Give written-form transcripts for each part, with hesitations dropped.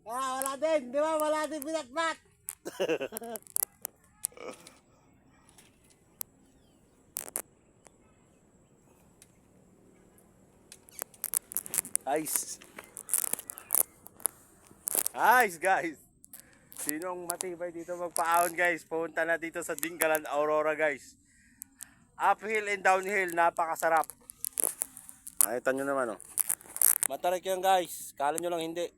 Wala din, di ba? Wala din pinatpat. Nice. Nice, guys. Sinong matibay dito magpaahon, guys? Punta na dito sa Dingalan, Aurora, guys. Uphill and downhill, napakasarap. Nakita nyo naman, oh. Matarik yan, guys. Kala nyo lang hindi.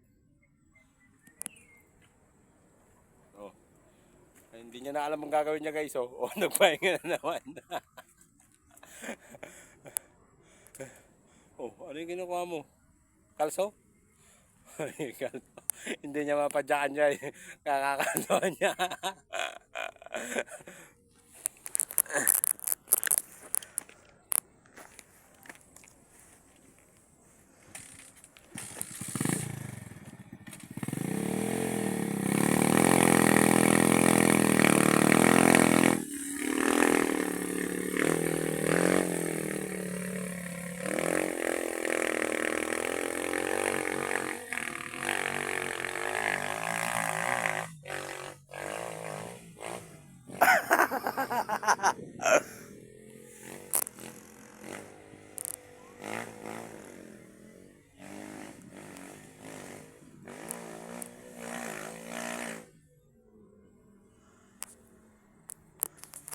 Oh. Ay, hindi niya na alam ang gagawin niya, guys, oh. Oh, nagpahinga na naman. Oh, ano yung kinukuha mo? Kalso? Hindi niya mapadyakan niya, eh. Kakakano niya.